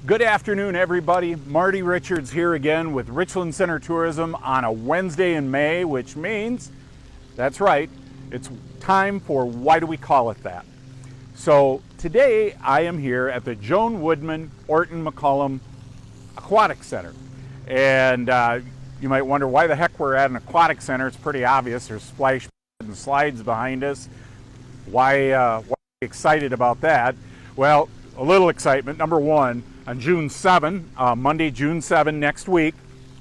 Good afternoon, everybody. Marty Richards here again with Richland Center Tourism on a Wednesday in May, which means, that's right, it's time for Why Do We Call It That? So today I am here at the Joan Woodman Orton McCollum Aquatic Center. And you might wonder why the heck we're at an aquatic center. It's pretty obvious. There's splash pads and slides behind us. Why are we excited about that? Well, a little excitement. Number one, on June 7, Monday, June 7 next week,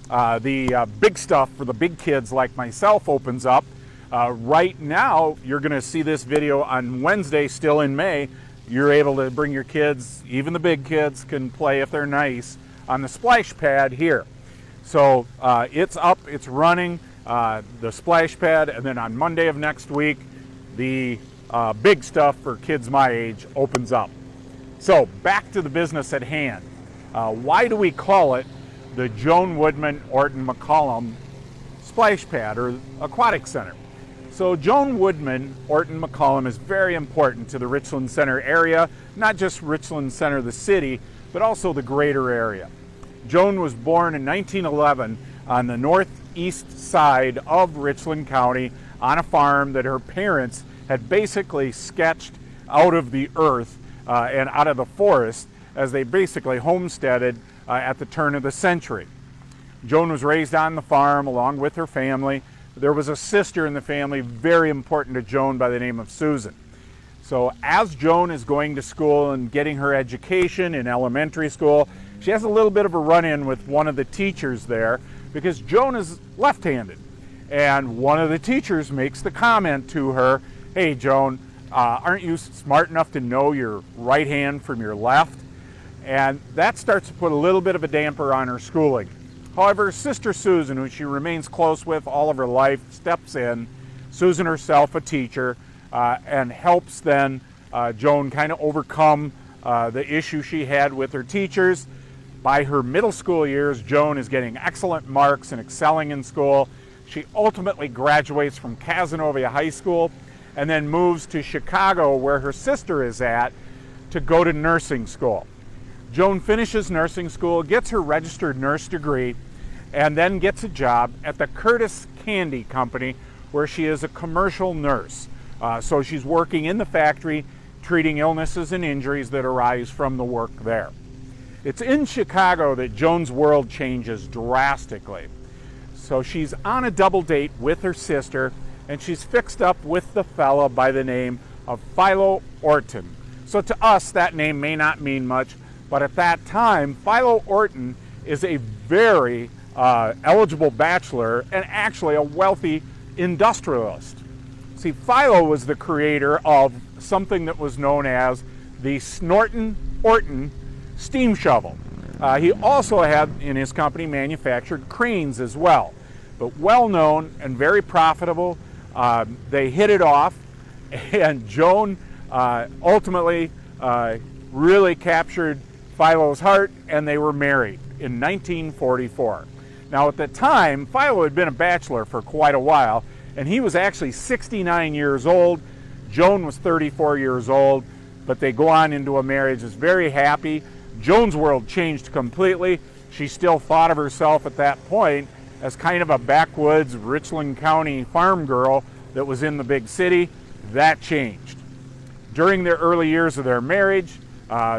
the big stuff for the big kids like myself opens up. Right now, you're going to see this video on Wednesday, still in May. You're able to bring your kids, even the big kids can play if they're nice, on the splash pad here. So it's up, it's running, the splash pad, and then on Monday of next week, the big stuff for kids my age opens up. So back to the business at hand. Why do we call it the Joan Woodman Orton McCollum Splash Pad or Aquatic Center? So Joan Woodman Orton McCollum is very important to the Richland Center area, not just Richland Center, the city, but also the greater area. Joan was born in 1911 on the northeast side of Richland County on a farm that her parents had basically sketched out of the earth and out of the forest as they basically homesteaded at the turn of the century. Joan was raised on the farm along with her family. There was a sister in the family very important to Joan by the name of Susan. So as Joan is going to school and getting her education in elementary school, she has a little bit of a run-in with one of the teachers there because Joan is left-handed. And one of the teachers makes the comment to her, "Hey Joan, aren't you smart enough to know your right hand from your left?" And that starts to put a little bit of a damper on her schooling. However, sister Susan, who she remains close with all of her life, steps in. Susan herself, a teacher, and helps then Joan kind of overcome the issue she had with her teachers. By her middle school years, Joan is getting excellent marks and excelling in school. She ultimately graduates from Cazenovia High School and then moves to Chicago, where her sister is at, to go to nursing school. Joan finishes nursing school, gets her registered nurse degree, and then gets a job at the Curtis Candy Company, where she is a commercial nurse. So she's working in the factory, treating illnesses and injuries that arise from the work there. It's in Chicago that Joan's world changes drastically. So she's on a double date with her sister, and she's fixed up with the fella by the name of Philo Orton. So to us, that name may not mean much, but at that time, Philo Orton is a very eligible bachelor and actually a wealthy industrialist. See, Philo was the creator of something that was known as the Snorton-Orton steam shovel. He also had in his company manufactured cranes as well, but well known and very profitable. They hit it off, and Joan ultimately really captured Philo's heart, and they were married in 1944. Now at the time, Philo had been a bachelor for quite a while, and he was actually 69 years old. Joan was 34 years old, but they go on into a marriage that's very happy. Joan's world changed completely. She still thought of herself at that point as kind of a backwoods Richland County farm girl that was in the big city. That changed. During their early years of their marriage,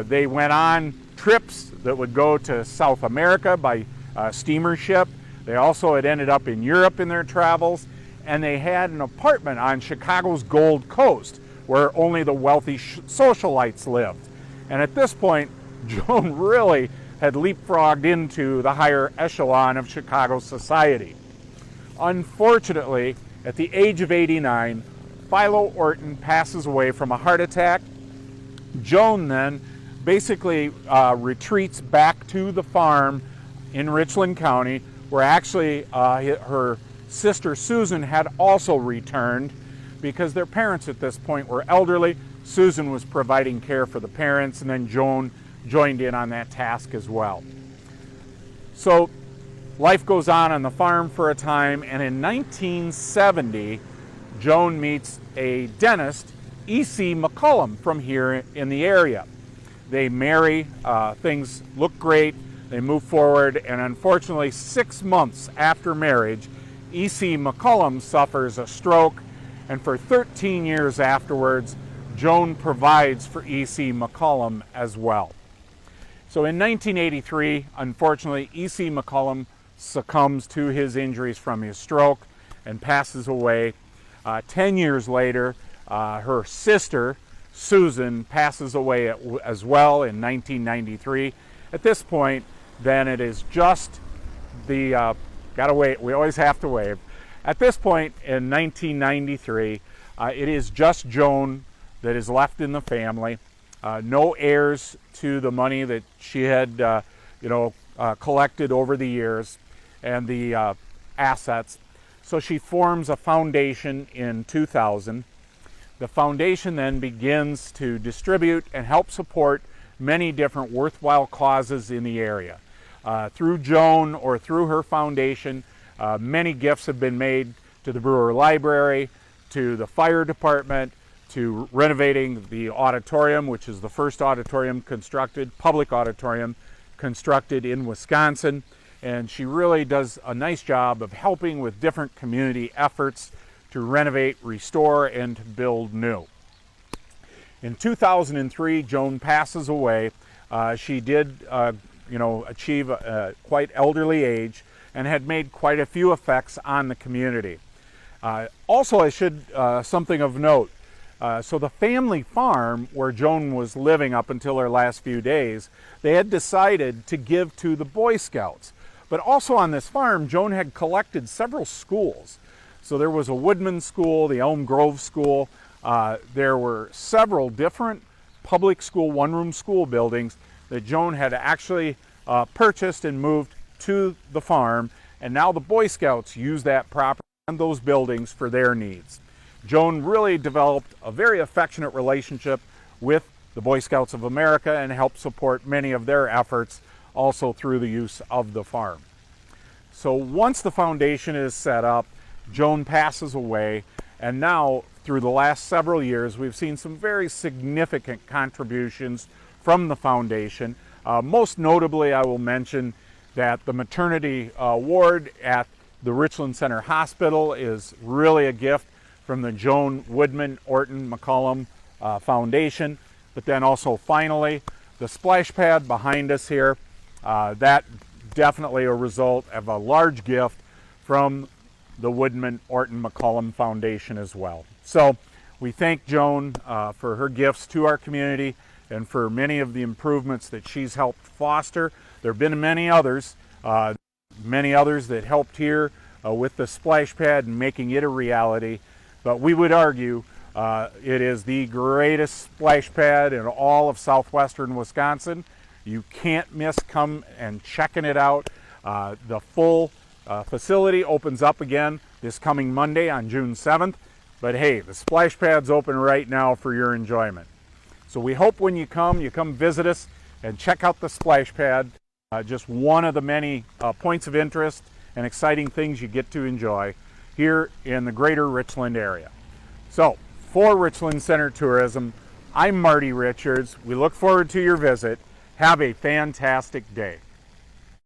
they went on trips that would go to South America by steamer ship. They also had ended up in Europe in their travels, and they had an apartment on Chicago's Gold Coast where only the wealthy socialites lived. And at this point, Joan really had leapfrogged into the higher echelon of Chicago society. Unfortunately, at the age of 89, Philo Orton passes away from a heart attack. Joan then basically retreats back to the farm in Richland County, where actually her sister Susan had also returned because their parents at this point were elderly. Susan was providing care for the parents, and then Joan joined in on that task as well. So life goes on the farm for a time, and in 1970, Joan meets a dentist, E.C. McCollum, from here in the area. They marry, things look great, they move forward, and unfortunately 6 months after marriage, E.C. McCollum suffers a stroke, and for 13 years afterwards, Joan provides for E.C. McCollum as well. So in 1983, unfortunately, E.C. McCollum succumbs to his injuries from his stroke and passes away. 10 years later, her sister, Susan, passes away as well in 1993. At this point, then it is just the, gotta wait, we always have to wave. At this point in 1993, it is just Joan that is left in the family. No heirs to the money that she had, collected over the years and the assets. So she forms a foundation in 2000. The foundation then begins to distribute and help support many different worthwhile causes in the area. Through Joan or through her foundation, many gifts have been made to the Brewer Library, to the fire department, to renovating the auditorium, which is the first auditorium constructed, public auditorium constructed in Wisconsin. And she really does a nice job of helping with different community efforts to renovate, restore, and to build new. In 2003, Joan passes away. She did, achieve a quite elderly age and had made quite a few effects on the community. Also, I should, something of note, so the family farm where Joan was living up until her last few days, they had decided to give to the Boy Scouts. But also on this farm, Joan had collected several schools. So there was a Woodman School, the Elm Grove School. There were several different public school, one-room school buildings that Joan had actually purchased and moved to the farm. And now the Boy Scouts use that property and those buildings for their needs. Joan really developed a very affectionate relationship with the Boy Scouts of America and helped support many of their efforts also through the use of the farm. So once the foundation is set up, Joan passes away, and now through the last several years we've seen some very significant contributions from the foundation. Most notably, I will mention that the maternity ward at the Richland Center Hospital is really a gift from the Joan Woodman Orton McCollum Foundation. But then also finally, the splash pad behind us here, that definitely a result of a large gift from the Woodman Orton McCollum Foundation as well. So we thank Joan for her gifts to our community and for many of the improvements that she's helped foster. There have been many others that helped here with the splash pad and making it a reality. But we would argue it is the greatest splash pad in all of southwestern Wisconsin. You can't miss come and checking it out. The full facility opens up again this coming Monday on June 7th. But hey, the splash pad's open right now for your enjoyment. So we hope when you come visit us and check out the splash pad. Just one of the many points of interest and exciting things you get to enjoy here in the greater Richland area. So for Richland Center Tourism, I'm Marty Richards. We look forward to your visit. Have a fantastic day.